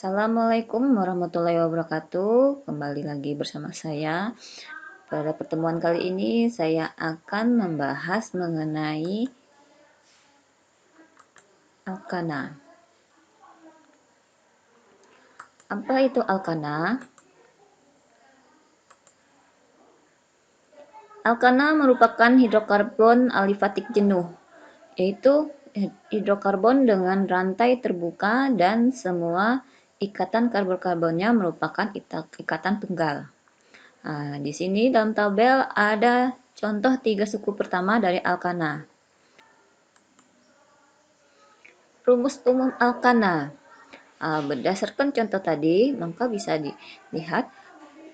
Assalamualaikum warahmatullahi wabarakatuh. Kembali lagi bersama saya. Pada pertemuan kali ini saya akan membahas mengenai alkana. Apa itu alkana? Alkana merupakan hidrokarbon alifatik jenuh, yaitu hidrokarbon dengan rantai terbuka dan semua ikatan karbon-karbonnya merupakan ikatan tunggal. Nah, di sini dalam tabel ada contoh 3 suku pertama dari alkana. Rumus umum alkana. Berdasarkan contoh tadi, maka bisa dilihat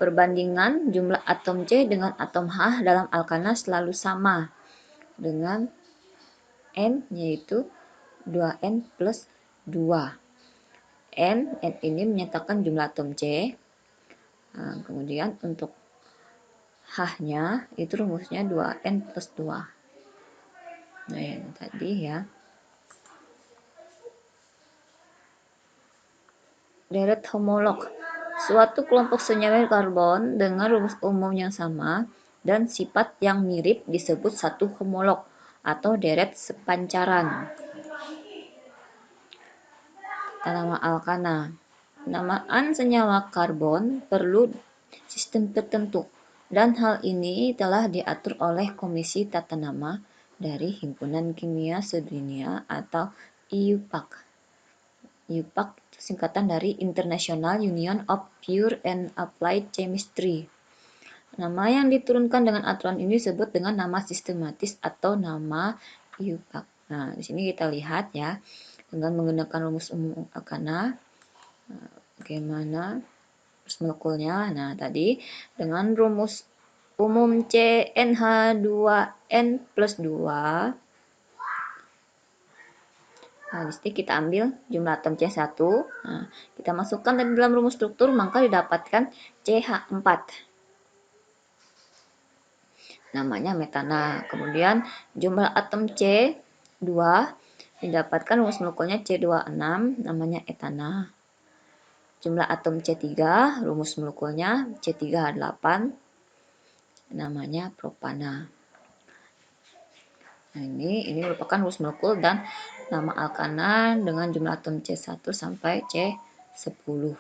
perbandingan jumlah atom C dengan atom H dalam alkana selalu sama dengan N, yaitu 2N plus 2. N ini menyatakan jumlah atom C. Kemudian untuk H-nya itu rumusnya 2N plus 2. Nah, yang tadi ya. Deret homolog, suatu kelompok senyawa karbon dengan rumus umum yang sama dan sifat yang mirip disebut satu homolog atau deret sepancaran. Nama alkana. Penamaan senyawa karbon perlu sistem tertentu dan hal ini telah diatur oleh Komisi Tata Nama dari Himpunan Kimia Sedunia atau IUPAC. IUPAC singkatan dari International Union of Pure and Applied Chemistry. Nama yang diturunkan dengan aturan ini disebut dengan nama sistematis atau nama IUPAC. Nah, di sini kita lihat ya, dengan menggunakan rumus umum alkana, bagaimana rumus molekulnya. Nah, tadi dengan rumus umum CnH2n plus 2. Nah, di sini kita ambil jumlah atom C1. Nah, kita masukkan dalam rumus struktur, maka didapatkan CH4. Namanya metana. Kemudian jumlah atom C2 didapatkan rumus molekulnya C26, namanya etana. Jumlah atom C3, rumus molekulnya C3H8, namanya propana. Nah, ini merupakan rumus molekul dan nama alkana dengan jumlah atom C1 sampai C10.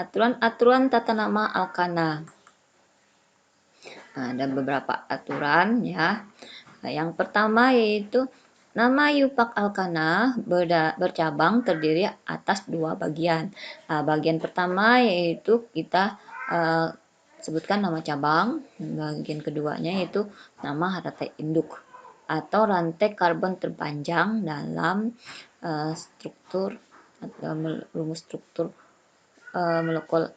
Aturan-aturan tata nama alkana. Nah, ada beberapa aturan ya. Nah, yang pertama yaitu nama IUPAC alkana bercabang terdiri atas 2 bagian. Nah, bagian pertama yaitu kita sebutkan nama cabang. Bagian keduanya yaitu nama rantai induk atau rantai karbon terpanjang dalam struktur atau rumus struktur molekul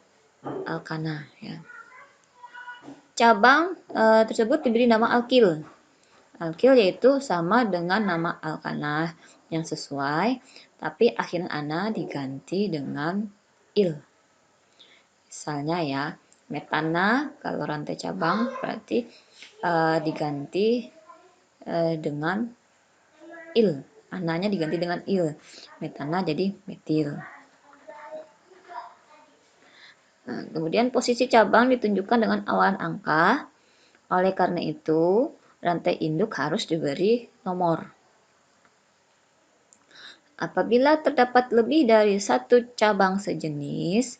alkana ya. Cabang tersebut diberi nama alkil. Alkil yaitu sama dengan nama alkana yang sesuai, tapi akhir ana diganti dengan il. Misalnya ya, metana kalau rantai cabang berarti diganti dengan il. Ananya diganti dengan il. Metana jadi metil. Nah, kemudian posisi cabang ditunjukkan dengan awalan angka. Oleh karena itu, rantai induk harus diberi nomor. Apabila terdapat lebih dari satu cabang sejenis,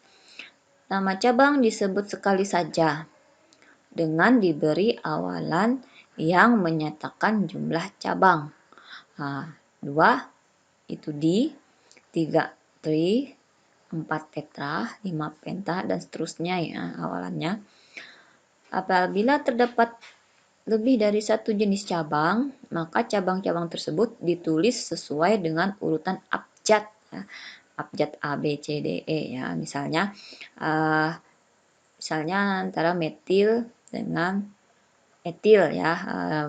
nama cabang disebut sekali saja dengan diberi awalan yang menyatakan jumlah cabang. Nah, 2 itu di, 3 tri, 4 tetra, 5 penta, dan seterusnya ya awalannya. Apabila terdapat lebih dari satu jenis cabang, maka cabang-cabang tersebut ditulis sesuai dengan urutan abjad. Ya. Abjad A, B, C, D, E ya. Misalnya antara metil dengan etil ya.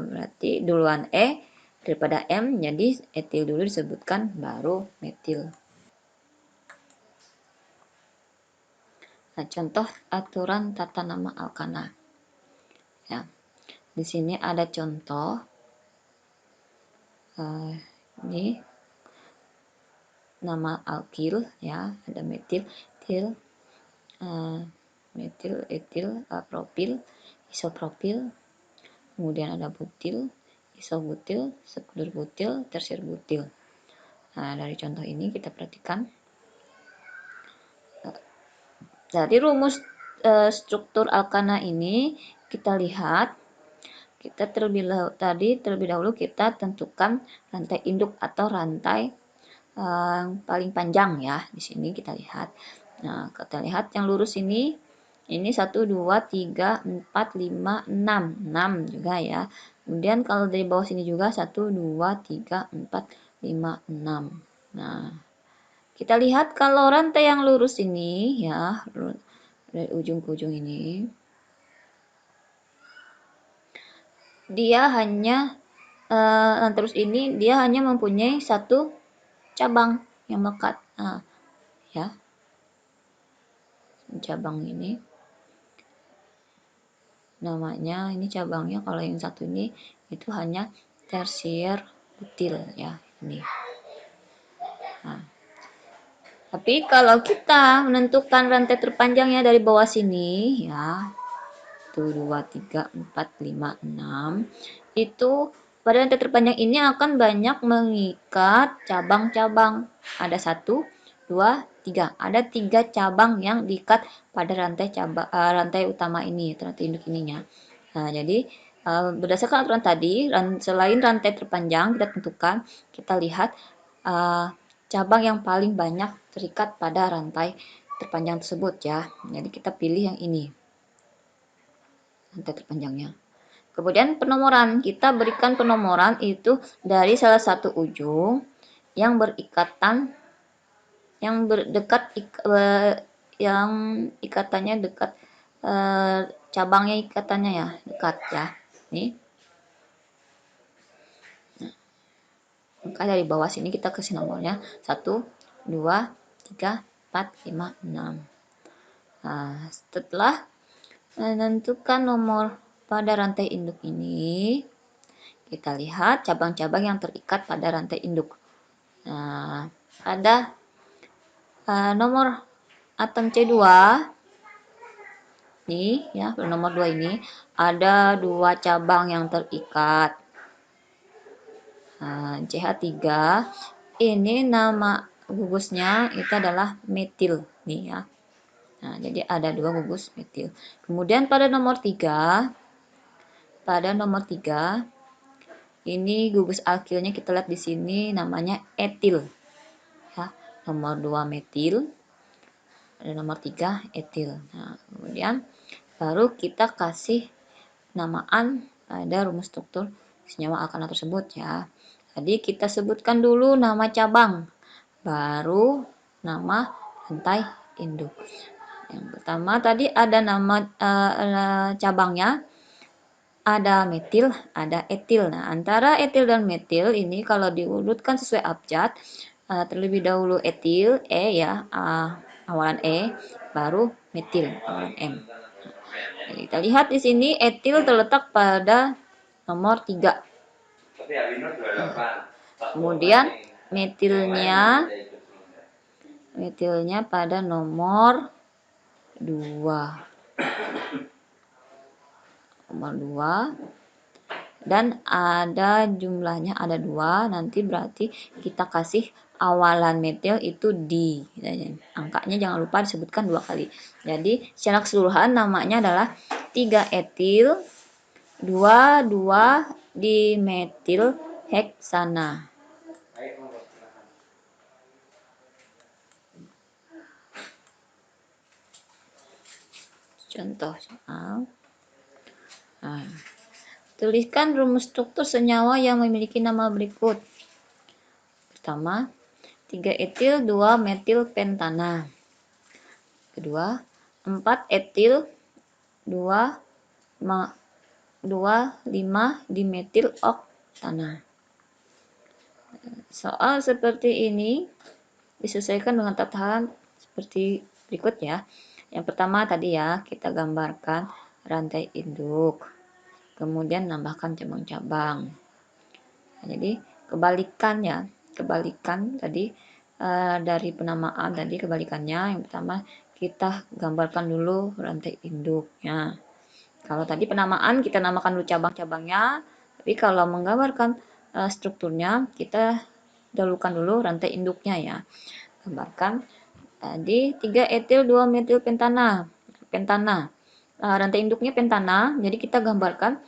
Berarti duluan E daripada M, jadi etil dulu disebutkan baru metil. Nah, contoh aturan tata nama alkana. Ya. Di sini ada contoh. Ini nama alkil ya, ada metil, etil, metil, etil, propil, isopropil, kemudian ada butil, isobutil, sekunder butil, tersir butil. Nah, dari contoh ini kita perhatikan. Jadi rumus struktur alkana ini kita lihat. Kita terlebih dahulu kita tentukan rantai induk atau rantai paling panjang ya. Di sini kita lihat. Nah, kita lihat yang lurus ini 1, 2, 3, 4, 5, 6. 6 juga ya. Kemudian kalau dari bawah sini juga 1, 2, 3, 4, 5, 6. Nah, kita lihat kalau rantai yang lurus ini ya, dari ujung ke ujung ini, dia hanya terus ini dia hanya mempunyai satu cabang yang melekat. Nah, ya. Cabang ini namanya, ini cabangnya, kalau yang satu ini itu hanya tersier butil ya, ini. Nah, tapi kalau kita menentukan rantai terpanjangnya dari bawah sini ya, 1, 2, 3, 4, 5, 6, itu pada rantai terpanjang ini akan banyak mengikat cabang-cabang. Ada 1, 2, 3. Ada 3 cabang yang diikat pada rantai utama ini, rantai induk ininya. Nah, jadi berdasarkan aturan tadi, selain rantai terpanjang kita tentukan, kita lihat cabang yang paling banyak terikat pada rantai terpanjang tersebut ya. Jadi kita pilih yang ini, rantai terpanjangnya. Kemudian penomoran, kita berikan penomoran itu dari salah satu ujung yang berikatan, yang yang ikatannya dekat, cabangnya ikatannya ya dekat ya. Nih. Maka dari bawah sini kita kasih nomornya 1, 2, 3, 4, 5, 6. Nah, setelah menentukan nomor pada rantai induk ini, kita lihat cabang-cabang yang terikat pada rantai induk. Nah, ada nomor atom C2 nih ya, nomor 2 ini ada 2 cabang yang terikat. CH3 ini nama gugusnya itu adalah metil nih ya. Nah, jadi ada 2 gugus metil. Kemudian pada nomor 3, ini gugus alkilnya kita lihat di sini namanya etil. Ya, nomor 2 metil, ada nomor 3 etil. Nah, kemudian baru kita kasih namaan pada rumus struktur senyawa alkana tersebut ya. Jadi kita sebutkan dulu nama cabang, baru nama rantai induk. Yang pertama tadi ada nama cabangnya, ada metil, ada etil. Nah, antara etil dan metil ini kalau diurutkan sesuai abjad, terlebih dahulu etil, E ya, awalan E, baru metil, awalan M. Jadi kita lihat di sini etil terletak pada nomor 3. Kemudian metilnya pada nomor 2. Dan ada jumlahnya ada 2, nanti berarti kita kasih awalan metil itu di. Angkanya jangan lupa disebutkan 2 kali. Jadi secara keseluruhan namanya adalah 3 etil 2 dimetil heksana. Contoh soal. Nah, tuliskan rumus struktur senyawa yang memiliki nama berikut. Pertama, 3 etil 2 metil pentana. Kedua, 4 etil 2 5 dimetil oktana. Soal seperti ini disesuaikan dengan tatahan seperti berikut ya. Yang pertama tadi ya, kita gambarkan rantai induk. Kemudian nambahkan cabang-cabang. Nah, jadi kebalikan tadi dari penamaan tadi kebalikannya. Yang pertama kita gambarkan dulu rantai induknya. Kalau tadi penamaan kita namakan dulu cabang-cabangnya, tapi kalau menggambarkan strukturnya kita dahulukan dulu rantai induknya ya. Gambarkan tadi 3 etil 2 metil pentana. Rantai induknya pentana, jadi kita gambarkan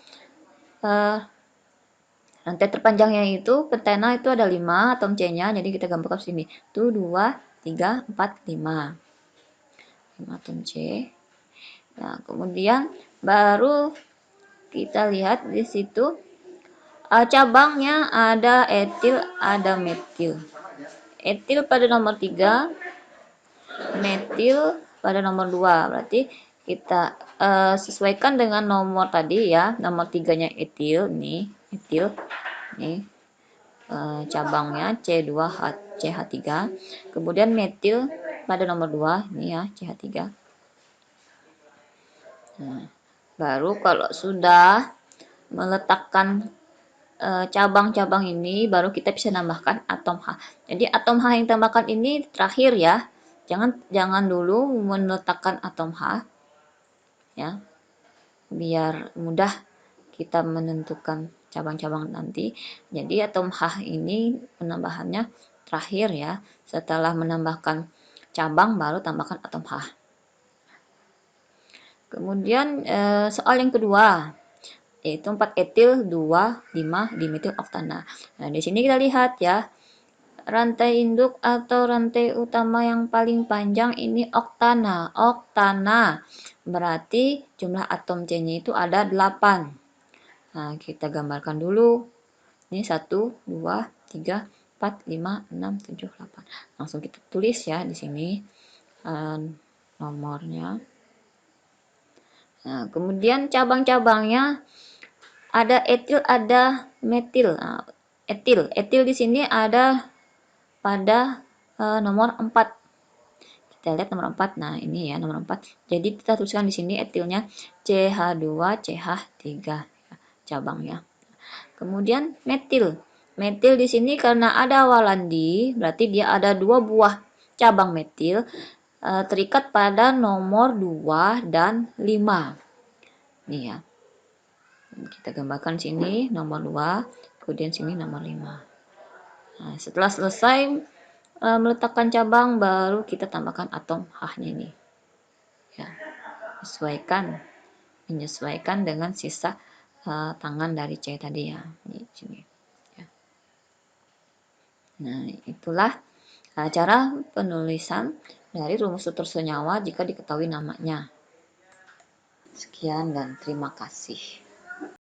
rantai terpanjangnya itu pentana itu ada 5 atom C-nya, jadi kita gambarkan sini. Itu 2, 3, 4, 5. 5 atom C. Nah, kemudian baru kita lihat di situ cabangnya ada etil, ada metil. Etil pada nomor 3, metil pada nomor 2. Berarti kita sesuaikan dengan nomor tadi ya. Nomor 3-nya etil nih, etil nih. Cabangnya C2CH3. Kemudian metil pada nomor 2 ini ya, CH3. Nah, baru kalau sudah meletakkan cabang-cabang ini, baru kita bisa nambahkan atom H. Jadi atom H yang tambahkan ini terakhir ya. Jangan dulu meletakkan atom H ya. Biar mudah kita menentukan cabang-cabang nanti. Jadi atom H ini penambahannya terakhir ya. Setelah menambahkan cabang baru tambahkan atom H. Kemudian soal yang kedua, yaitu 4 etil 2 5 dimetil oktana. Nah, di sini kita lihat ya, rantai induk atau rantai utama yang paling panjang ini oktana. Oktana berarti jumlah atom C-nya itu ada 8. Nah, kita gambarkan dulu. Ini 1 2 3 4 5 6 7 8. Langsung kita tulis ya di sini nomornya. Nah, kemudian cabang-cabangnya ada etil, ada metil. Nah, etil di sini ada pada nomor 4. Kita lihat nomor 4. Nah, ini ya nomor 4. Jadi kita tuliskan di sini etilnya CH2CH3 ya, cabangnya. Kemudian metil. Metil di sini karena ada walandi, berarti dia ada 2 buah cabang metil terikat pada nomor 2 dan 5. Nih ya. Kita gambarkan sini nomor 2, kemudian sini nomor 5. Nah, setelah selesai meletakkan cabang, baru kita tambahkan atom H-nya ini. Ya, menyesuaikan dengan sisa tangan dari C tadi ya. Di sini. Ya. Nah, itulah cara penulisan dari rumus struktur senyawa jika diketahui namanya. Sekian dan terima kasih.